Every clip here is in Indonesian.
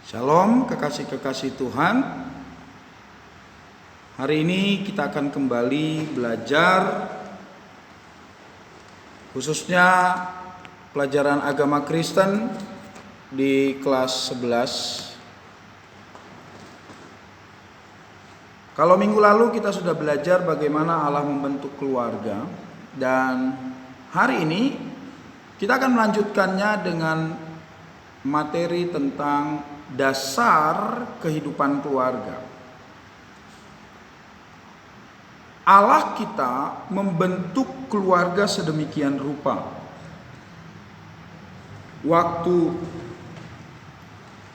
Shalom kekasih-kekasih Tuhan. Hari ini kita akan kembali belajar khususnya pelajaran agama Kristen di kelas 11. Kalau minggu lalu kita sudah belajar bagaimana Allah membentuk keluarga, dan hari ini kita akan melanjutkannya dengan materi tentang dasar kehidupan keluarga. Allah kita membentuk keluarga sedemikian rupa. Waktu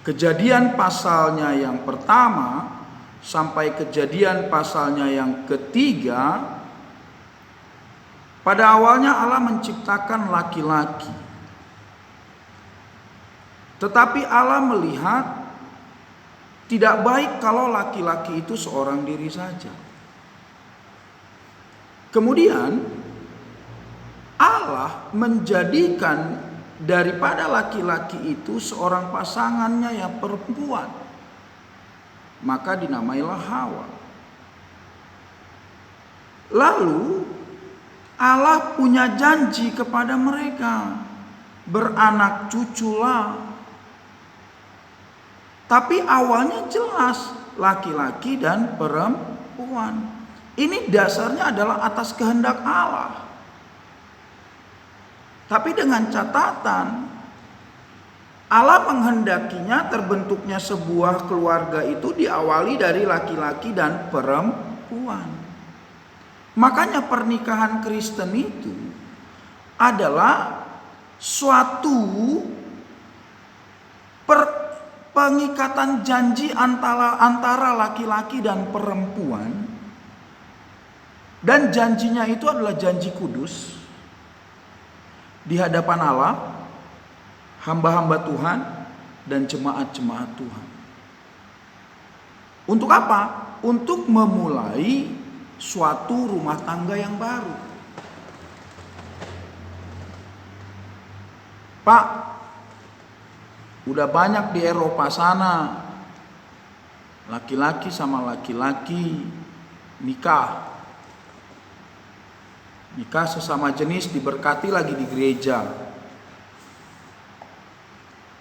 Kejadian pasalnya yang pertama sampai Kejadian pasalnya yang ketiga, pada awalnya Allah menciptakan laki-laki. Tetapi Allah melihat tidak baik kalau laki-laki itu seorang diri saja. Kemudian Allah menjadikan daripada laki-laki itu seorang pasangannya yang perempuan. Maka dinamailah Hawa. Lalu Allah punya janji kepada mereka, beranak cuculah. Tapi awalnya jelas laki-laki dan perempuan. Ini dasarnya adalah atas kehendak Allah. Tapi dengan catatan, Allah menghendakinya terbentuknya sebuah keluarga itu diawali dari laki-laki dan perempuan. Makanya pernikahan Kristen itu adalah suatu pengikatan janji antara laki-laki dan perempuan, dan janjinya itu adalah janji kudus di hadapan Allah, hamba-hamba Tuhan, dan jemaat-jemaat Tuhan. Untuk apa? Untuk memulai suatu rumah tangga yang baru. Pak, udah banyak di Eropa sana laki-laki sama laki-laki nikah sesama jenis, diberkati lagi di gereja.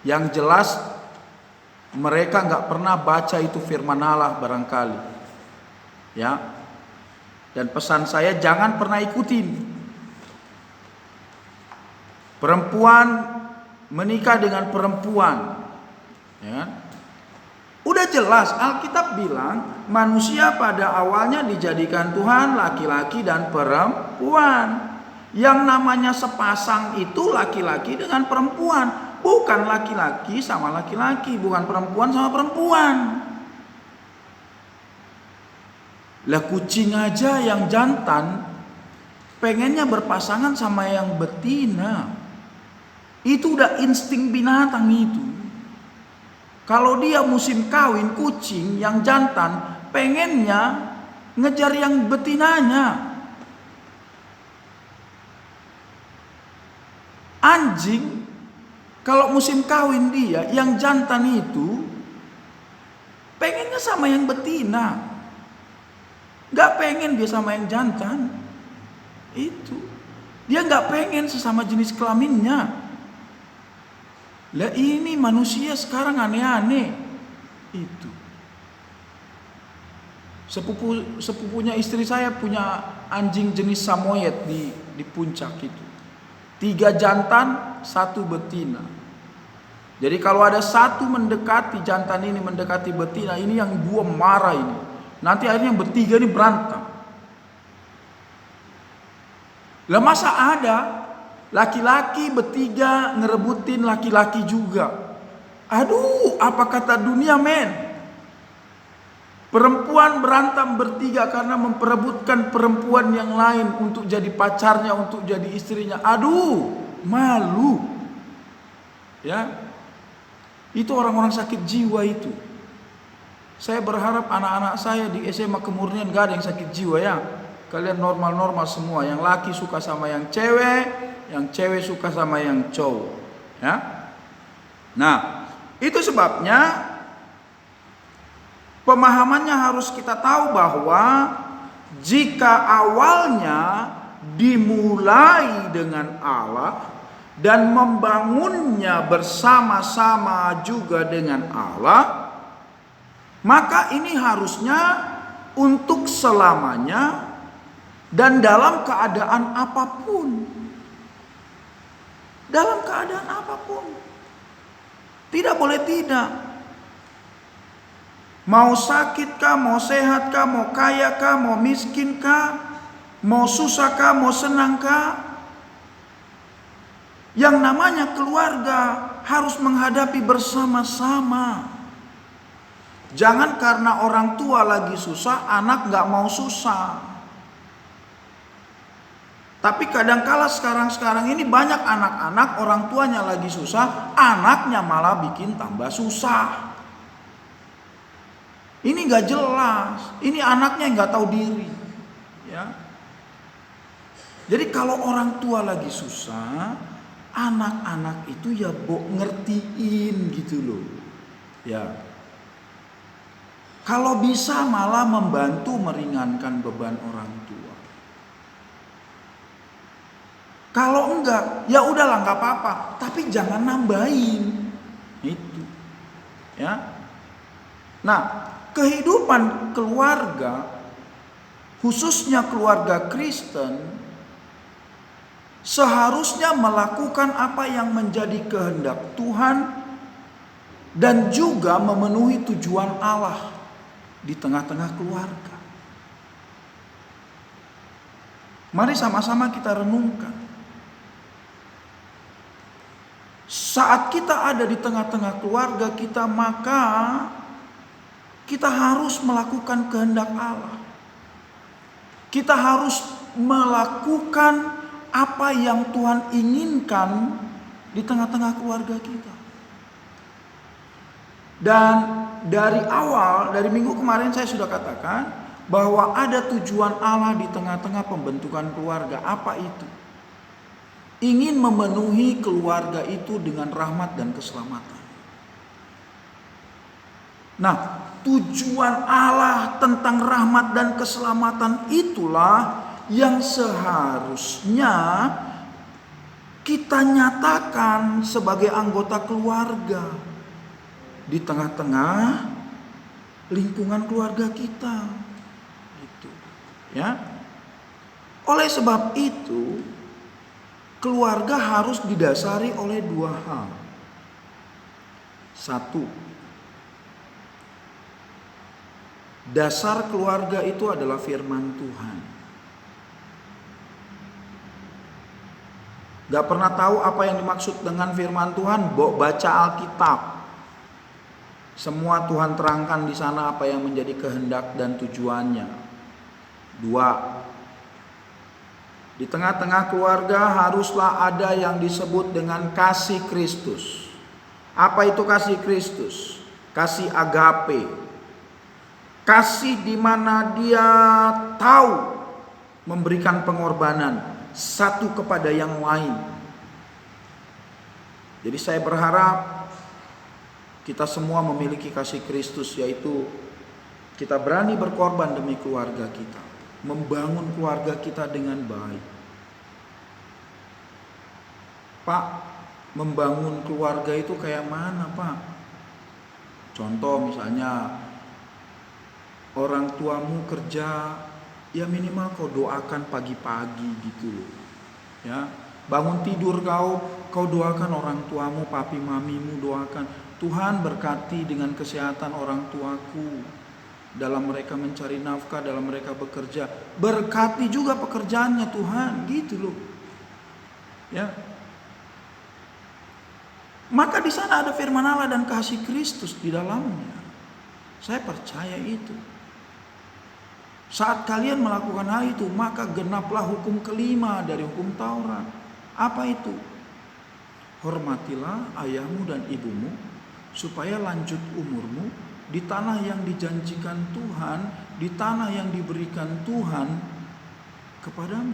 Yang jelas mereka nggak pernah baca itu firman Allah barangkali, ya. Dan pesan saya, jangan pernah ikutin perempuan menikah dengan perempuan, ya. Udah jelas Alkitab bilang manusia pada awalnya dijadikan Tuhan laki-laki dan perempuan. Yang namanya sepasang itu laki-laki dengan perempuan, bukan laki-laki sama laki-laki, bukan perempuan sama perempuan. Lah kucing aja yang jantan pengennya berpasangan sama yang betina. Itu udah insting binatang itu. Kalau dia musim kawin, kucing yang jantan pengennya ngejar yang betinanya. Anjing kalau musim kawin dia, yang jantan itu pengennya sama yang betina. Gak pengen dia sama yang jantan. Itu dia gak pengen sesama jenis kelaminnya. Lah ini manusia sekarang aneh-aneh. Itu sepupunya istri saya punya anjing jenis Samoyed di puncak itu. 3 jantan, 1 betina. Jadi kalau ada satu mendekati, jantan ini mendekati betina, ini yang 2 marah ini. Nanti akhirnya yang bertiga ini berantem. Lah masa ada laki-laki bertiga ngerebutin laki-laki juga? Aduh, apa kata dunia, men? Perempuan berantem bertiga karena memperebutkan perempuan yang lain untuk jadi pacarnya, untuk jadi istrinya. Aduh, malu. Ya. Itu orang-orang sakit jiwa itu. Saya berharap anak-anak saya di SMA Kemurnian gak ada yang sakit jiwa, ya. Kalian normal-normal semua. Yang laki suka sama yang cewek, yang cewek suka sama yang cowok, ya. Nah, itu sebabnya Pemahamannya harus kita tahu bahwa jika awalnya dimulai dengan Allah dan membangunnya bersama-sama juga dengan Allah, maka ini harusnya untuk selamanya dan dalam keadaan apapun. Dalam keadaan apapun. Tidak boleh tidak. Mau sakit kah, mau sehat kah, mau kaya kah, mau miskin kah, mau susah kah, mau senang kah. Yang namanya keluarga harus menghadapi bersama-sama. Jangan karena orang tua lagi susah, anak gak mau susah. Tapi kadangkala sekarang ini banyak anak-anak orang tuanya lagi susah, anaknya malah bikin tambah susah. Ini gak jelas, ini anaknya gak tahu diri. Ya. Jadi kalau orang tua lagi susah, anak-anak itu ya ngertiin gitu loh. Ya. Kalau bisa malah membantu meringankan beban orang tua. Kalau enggak, ya udahlah nggak apa-apa, tapi jangan nambahin. Itu. Ya. Nah, kehidupan keluarga, khususnya keluarga Kristen, seharusnya melakukan apa yang menjadi kehendak Tuhan dan juga memenuhi tujuan Allah di tengah-tengah keluarga. Mari sama-sama kita renungkan. Saat kita ada di tengah-tengah keluarga kita, maka kita harus melakukan kehendak Allah. Kita harus melakukan apa yang Tuhan inginkan di tengah-tengah keluarga kita. Dan dari awal, dari minggu kemarin saya sudah katakan bahwa ada tujuan Allah di tengah-tengah pembentukan keluarga. Apa itu? Ingin memenuhi keluarga itu dengan rahmat dan keselamatan. Nah, tujuan Allah tentang rahmat dan keselamatan itulah yang seharusnya kita nyatakan sebagai anggota keluarga di tengah-tengah lingkungan keluarga kita. Gitu. Ya. Oleh sebab itu, keluarga harus didasari oleh dua hal. Satu, dasar keluarga itu adalah firman Tuhan. Gak pernah tahu apa yang dimaksud dengan firman Tuhan? Baca Alkitab. Semua Tuhan terangkan di sana apa yang menjadi kehendak dan tujuannya. Dua, di tengah-tengah keluarga haruslah ada yang disebut dengan kasih Kristus. Apa itu kasih Kristus? Kasih agape. Kasih di mana dia tahu memberikan pengorbanan satu kepada yang lain. Jadi saya berharap kita semua memiliki kasih Kristus, yaitu kita berani berkorban demi keluarga kita, membangun keluarga kita dengan baik. Pak, membangun keluarga itu kayak mana, Pak? Contoh misalnya orang tuamu kerja, ya minimal kau doakan pagi-pagi gitu loh. Ya, bangun tidur kau doakan orang tuamu, papi mamimu doakan. Tuhan berkati dengan kesehatan orang tuaku, dalam mereka mencari nafkah, dalam mereka bekerja. Berkati juga pekerjaannya Tuhan, gitu loh. Ya. Maka di sana ada firman Allah dan kasih Kristus di dalamnya. Saya percaya itu. Saat kalian melakukan hal itu, maka genaplah hukum kelima dari hukum Taurat. Apa itu? Hormatilah ayahmu dan ibumu, supaya lanjut umurmu di tanah yang dijanjikan Tuhan, di tanah yang diberikan Tuhan kepadamu.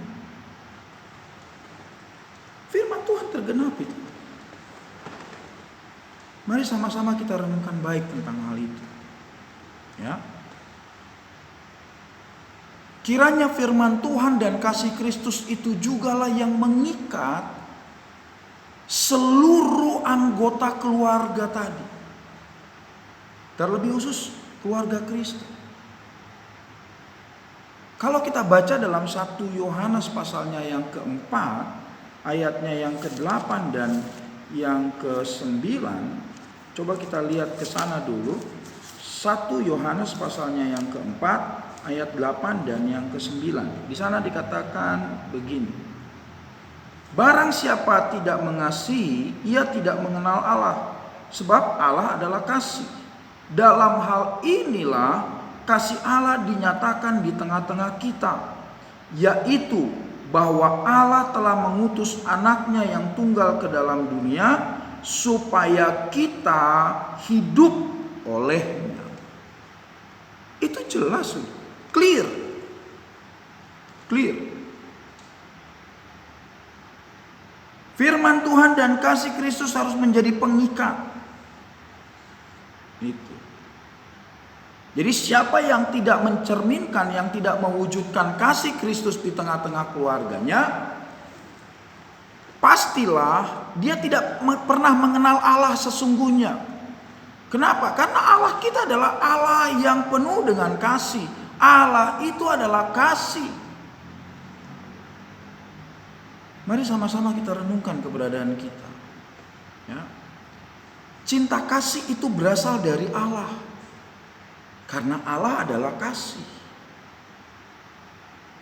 Firman Tuhan tergenap itu. Mari sama-sama kita renungkan baik tentang hal itu. Ya. Kiranya firman Tuhan dan kasih Kristus itu jugalah yang mengikat seluruh anggota keluarga tadi. Terlebih khusus keluarga Kristus. Kalau kita baca dalam 1 Yohanes pasalnya yang keempat, ayatnya yang ke-8 dan yang ke-9, coba kita lihat ke sana dulu. 1 Yohanes pasalnya yang keempat, ayat 8 dan yang ke-9. Di sana dikatakan begini. Barang siapa tidak mengasihi, ia tidak mengenal Allah, sebab Allah adalah kasih. Dalam hal inilah kasih Allah dinyatakan di tengah-tengah kita, yaitu bahwa Allah telah mengutus anaknya yang tunggal ke dalam dunia supaya kita hidup olehnya. Itu jelas, clear. Firman Tuhan dan kasih Kristus harus menjadi pengikat. Itu. Jadi siapa yang tidak mencerminkan, yang tidak mewujudkan kasih Kristus di tengah-tengah keluarganya, pastilah dia tidak pernah mengenal Allah sesungguhnya. Kenapa? Karena Allah kita adalah Allah yang penuh dengan kasih. Allah itu adalah kasih. Mari sama-sama kita renungkan keberadaan kita. Ya. Cinta kasih itu berasal dari Allah. Karena Allah adalah kasih.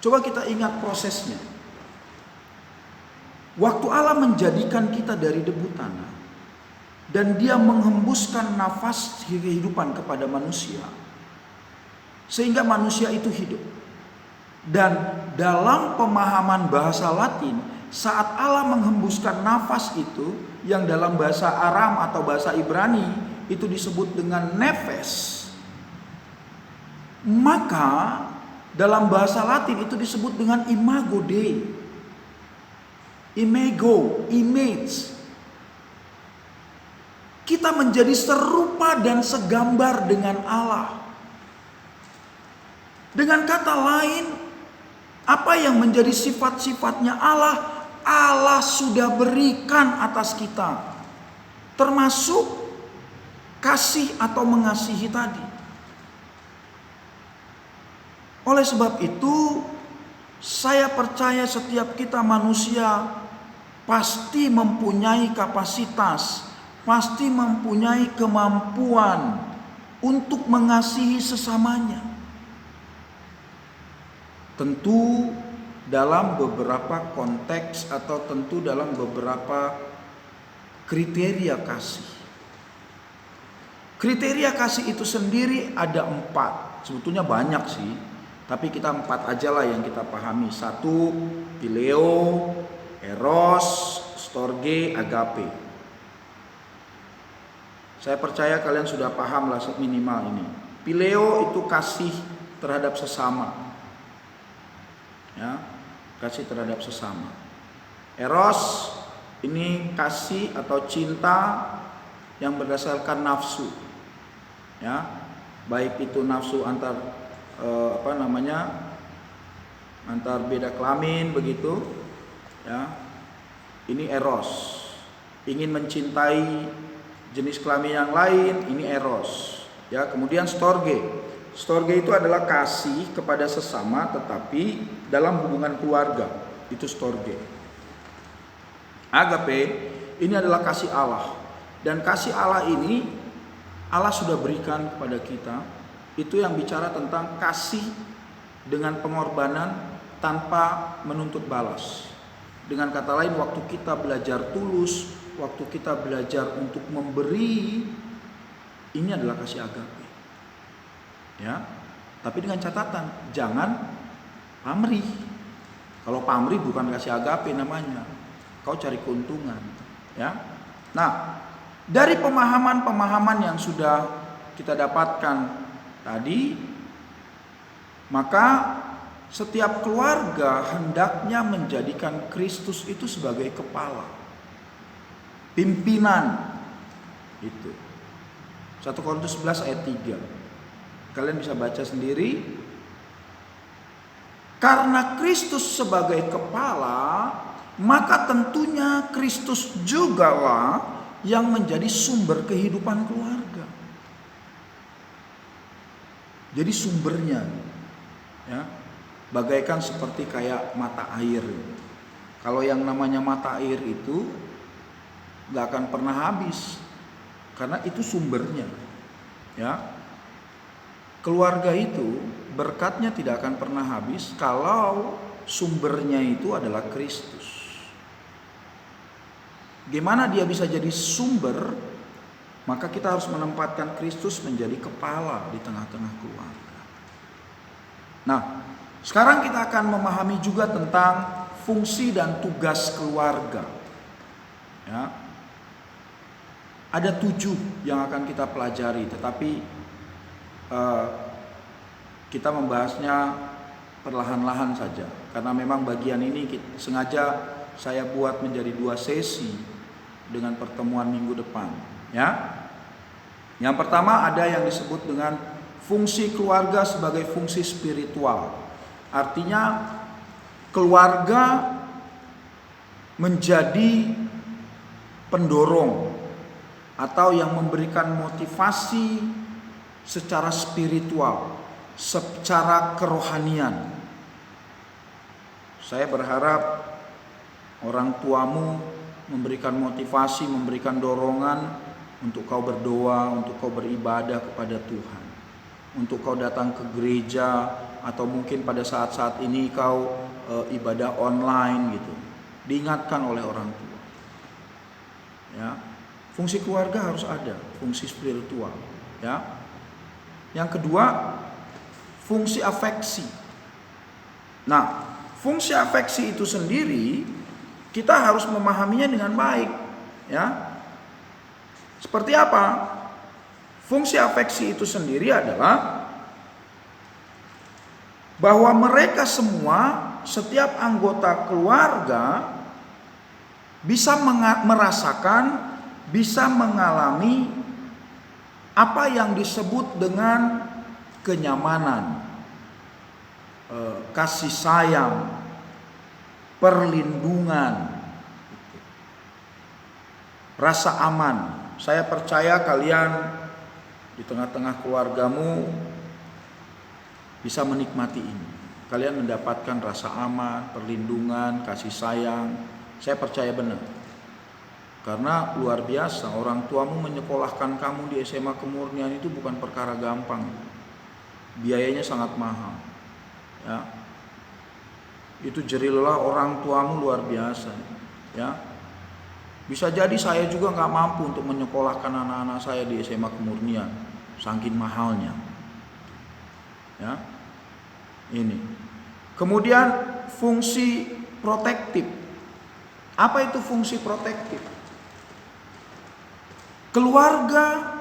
Coba kita ingat prosesnya. Waktu Allah menjadikan kita dari debu tanah, dan dia menghembuskan nafas kehidupan kepada manusia, sehingga manusia itu hidup. Dan dalam pemahaman bahasa Latin, saat Allah menghembuskan nafas itu, yang dalam bahasa Aram atau bahasa Ibrani itu disebut dengan nefes, maka dalam bahasa Latin itu disebut dengan imago Dei. Imago, image. Kita menjadi serupa dan segambar dengan Allah. Dengan kata lain, apa yang menjadi sifat-sifatnya Allah, Allah sudah berikan atas kita. Termasuk kasih atau mengasihi tadi. Oleh sebab itu, saya percaya setiap kita manusia pasti mempunyai kapasitas, pasti mempunyai kemampuan untuk mengasihi sesamanya. Tentu dalam beberapa konteks atau tentu dalam beberapa kriteria kasih. Kriteria kasih itu sendiri ada 4. Sebetulnya banyak sih, tapi kita 4 aja lah yang kita pahami. 1, Phileo, Eros, Storge, Agape. Saya percaya kalian sudah paham lah minimal ini. Phileo itu kasih terhadap sesama. Ya, kasih terhadap sesama. Eros ini kasih atau cinta yang berdasarkan nafsu. Ya, baik itu nafsu antar antar beda kelamin begitu. Ya, ini eros. Ingin mencintai jenis kelamin yang lain, ini eros. Ya, kemudian storge. Storge itu adalah kasih kepada sesama tetapi dalam hubungan keluarga. Itu storge. Agape ini adalah kasih Allah. Dan kasih Allah ini Allah sudah berikan kepada kita. Itu yang bicara tentang kasih dengan pengorbanan tanpa menuntut balas. Dengan kata lain, waktu kita belajar tulus, waktu kita belajar untuk memberi, ini adalah kasih agape. Ya, tapi dengan catatan jangan pamrih. Kalau pamrih bukan kasih agape namanya. Kau cari keuntungan, ya. Nah, dari pemahaman-pemahaman yang sudah kita dapatkan tadi, maka setiap keluarga hendaknya menjadikan Kristus itu sebagai kepala, pimpinan. Itu 1 Korintus 11 ayat 3. Kalian bisa baca sendiri. Karena Kristus sebagai kepala, maka tentunya Kristus jugalah yang menjadi sumber kehidupan keluarga. Jadi sumbernya, ya, bagaikan seperti kayak mata air. Kalau yang namanya mata air itu gak akan pernah habis, karena itu sumbernya, ya. Keluarga itu berkatnya tidak akan pernah habis kalau sumbernya itu adalah Kristus. Gimana dia bisa jadi sumber? Maka kita harus menempatkan Kristus menjadi kepala di tengah-tengah keluarga. Nah, sekarang kita akan memahami juga tentang fungsi dan tugas keluarga. Ya. Ada 7 yang akan kita pelajari, tetapi kita membahasnya perlahan-lahan saja, karena memang bagian ini sengaja saya buat menjadi 2 sesi dengan pertemuan minggu depan, ya. Yang pertama ada yang disebut dengan fungsi keluarga sebagai fungsi spiritual. Artinya keluarga menjadi pendorong atau yang memberikan motivasi secara spiritual, secara kerohanian. Saya berharap orang tuamu memberikan motivasi, memberikan dorongan untuk kau berdoa, untuk kau beribadah kepada Tuhan, untuk kau datang ke gereja, atau mungkin pada saat-saat ini kau ibadah online gitu. Diingatkan oleh orang tua. Ya. Fungsi keluarga harus ada, fungsi spiritual, ya. Yang kedua, fungsi afeksi. Nah, fungsi afeksi itu sendiri kita harus memahaminya dengan baik, ya. Seperti apa? Fungsi afeksi itu sendiri adalah bahwa mereka semua, setiap anggota keluarga bisa merasakan, bisa mengalami apa yang disebut dengan kenyamanan, kasih sayang, perlindungan, rasa aman. Saya percaya kalian di tengah-tengah keluargamu bisa menikmati ini. Kalian mendapatkan rasa aman, perlindungan, kasih sayang. Saya percaya benar. Karena luar biasa, orang tuamu menyekolahkan kamu di SMA Kemurnian itu bukan perkara gampang. Biayanya sangat mahal. Ya. Itu jerilah orang tuamu luar biasa. Ya. Bisa jadi saya juga nggak mampu untuk menyekolahkan anak-anak saya di SMA Kemurnian, saking mahalnya. Ya. Ini. Kemudian fungsi protektif. Apa itu fungsi protektif? Keluarga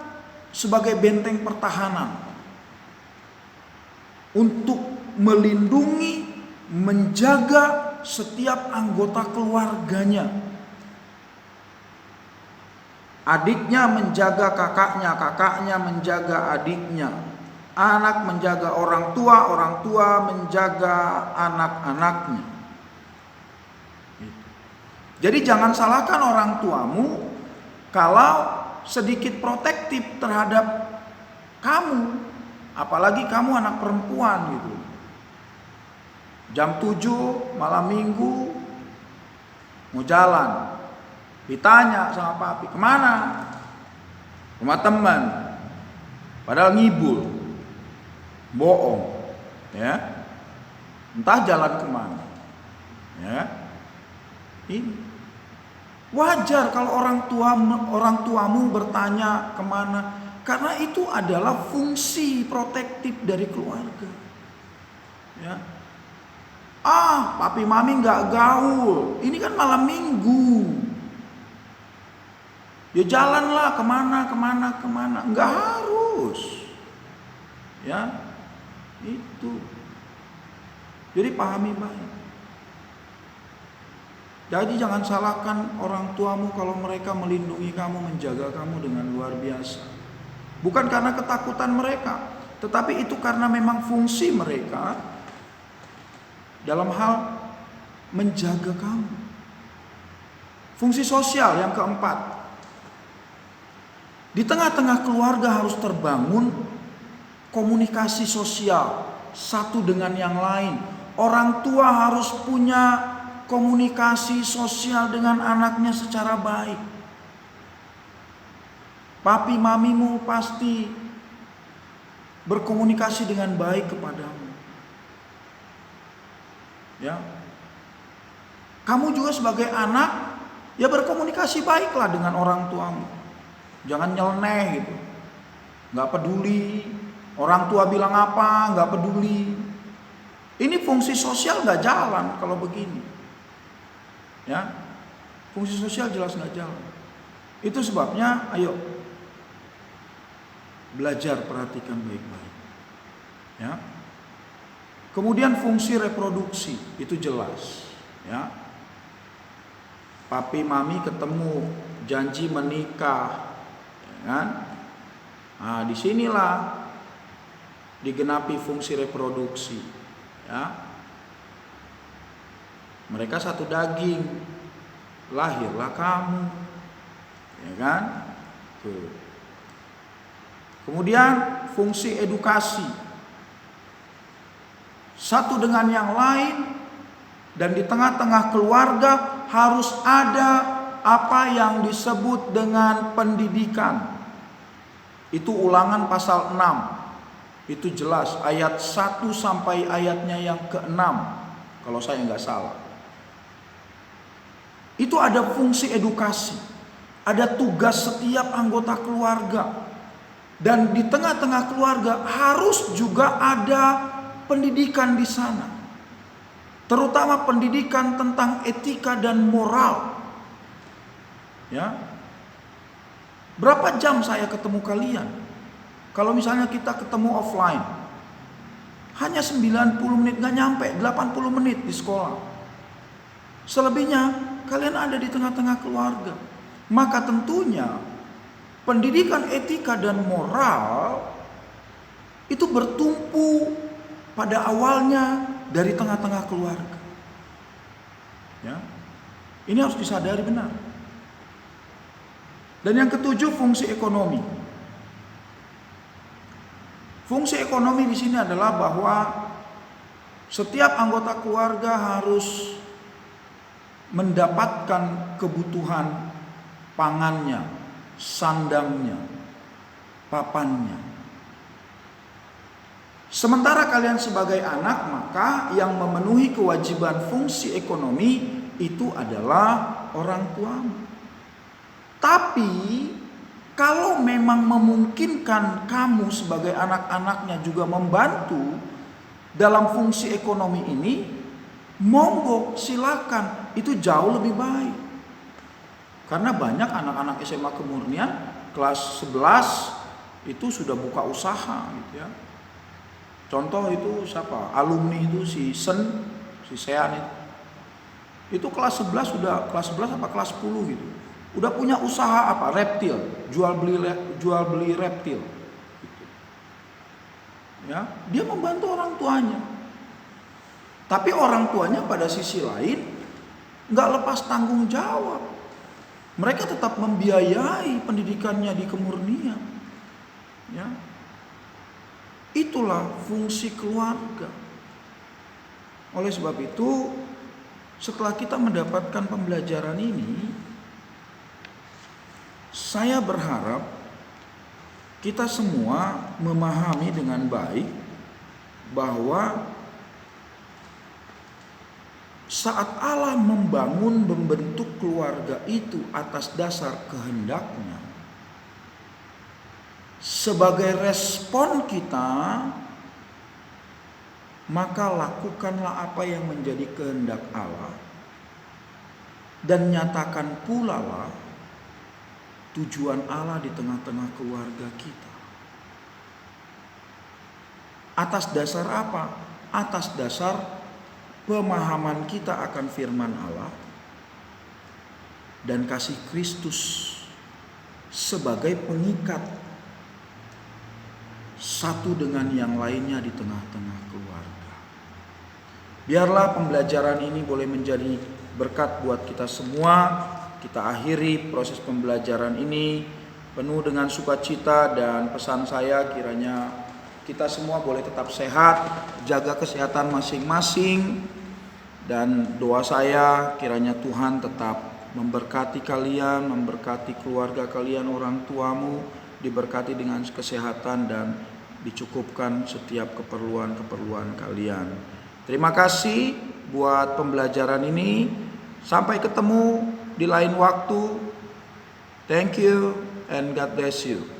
sebagai benteng pertahanan untuk melindungi, menjaga setiap anggota keluarganya. Adiknya menjaga kakaknya, kakaknya menjaga adiknya. Anak menjaga orang tua menjaga anak-anaknya. Jadi jangan salahkan orang tuamu kalau sedikit protektif terhadap kamu, apalagi kamu anak perempuan gitu. Jam 7 malam minggu mau jalan, ditanya sama papi, kemana? Rumah teman. Padahal ngibul, bohong, ya. Entah jalan kemana, ya. Ini wajar kalau orang tuamu bertanya kemana, karena itu adalah fungsi protektif dari keluarga. Ya. Papi mami nggak gaul, ini kan malam minggu. Ya jalanlah kemana, nggak harus. Ya, itu. Jadi pahami baik. Jadi jangan salahkan orang tuamu kalau mereka melindungi kamu, menjaga kamu dengan luar biasa. Bukan karena ketakutan mereka, tetapi itu karena memang fungsi mereka dalam hal menjaga kamu. Fungsi sosial yang keempat, di tengah-tengah keluarga harus terbangun komunikasi sosial satu dengan yang lain. Orang tua harus punya komunikasi sosial dengan anaknya secara baik. Papi mamimu pasti berkomunikasi dengan baik kepadamu. Ya. Kamu juga sebagai anak, ya berkomunikasi baiklah dengan orang tuamu. Jangan nyeleneh gitu. Nggak peduli. Orang tua bilang apa, nggak peduli. Ini fungsi sosial nggak jalan kalau begini. Ya. Fungsi sosial jelas nggak jalan. Itu sebabnya, ayo belajar, perhatikan baik-baik. Ya. Kemudian fungsi reproduksi itu jelas. Ya. Papi mami ketemu, janji menikah, ya kan? Nah, disinilah digenapi fungsi reproduksi. Ya. Mereka satu daging, lahirlah kamu, ya kan? Tuh. Kemudian fungsi edukasi, satu dengan yang lain, dan di tengah-tengah keluarga harus ada apa yang disebut dengan pendidikan. Itu Ulangan pasal 6. Itu jelas ayat 1 sampai ayatnya yang ke-6 kalau saya nggak salah. Itu ada fungsi edukasi, ada tugas setiap anggota keluarga. Dan di tengah-tengah keluarga harus juga ada pendidikan di sana. Terutama pendidikan tentang etika dan moral. Ya. Berapa jam saya ketemu kalian? Kalau misalnya kita ketemu offline, hanya 90 menit, gak nyampe 80 menit di sekolah. Selebihnya kalian ada di tengah-tengah keluarga. Maka tentunya pendidikan etika dan moral itu bertumpu pada awalnya dari tengah-tengah keluarga. Ya. Ini harus disadari benar. Dan yang ketujuh, fungsi ekonomi. Fungsi ekonomi di sini adalah bahwa setiap anggota keluarga harus mendapatkan kebutuhan pangannya, sandangnya, papannya. Sementara kalian sebagai anak, maka yang memenuhi kewajiban fungsi ekonomi itu adalah orang tuamu. Tapi kalau memang memungkinkan kamu sebagai anak-anaknya juga membantu dalam fungsi ekonomi ini, monggo silakan, itu jauh lebih baik. Karena banyak anak-anak SMA kemurnian kelas 11 itu sudah buka usaha gitu ya. Contoh itu siapa? Alumni itu si Sean itu. Itu kelas 11 sudah, kelas 11 apa kelas 10 gitu. Udah punya usaha apa? Reptil, jual beli reptil. Gitu. Ya, dia membantu orang tuanya. Tapi orang tuanya pada sisi lain nggak lepas tanggung jawab. Mereka tetap membiayai pendidikannya di kemurnian. Ya. Itulah fungsi keluarga. Oleh sebab itu, setelah kita mendapatkan pembelajaran ini, saya berharap kita semua memahami dengan baik bahwa saat Allah membentuk keluarga itu atas dasar kehendaknya, sebagai respon kita, maka lakukanlah apa yang menjadi kehendak Allah dan nyatakan pula lah tujuan Allah di tengah-tengah keluarga kita. Atas dasar apa? Atas dasar pemahaman kita akan firman Allah dan kasih Kristus sebagai pengikat satu dengan yang lainnya di tengah-tengah keluarga. Biarlah pembelajaran ini boleh menjadi berkat buat kita semua. Kita akhiri proses pembelajaran ini penuh dengan sukacita, dan pesan saya kiranya kita semua boleh tetap sehat, jaga kesehatan masing-masing, dan doa saya kiranya Tuhan tetap memberkati kalian, memberkati keluarga kalian, orang tuamu, diberkati dengan kesehatan dan dicukupkan setiap keperluan-keperluan kalian. Terima kasih buat pembelajaran ini. Sampai ketemu di lain waktu. Thank you and God bless you.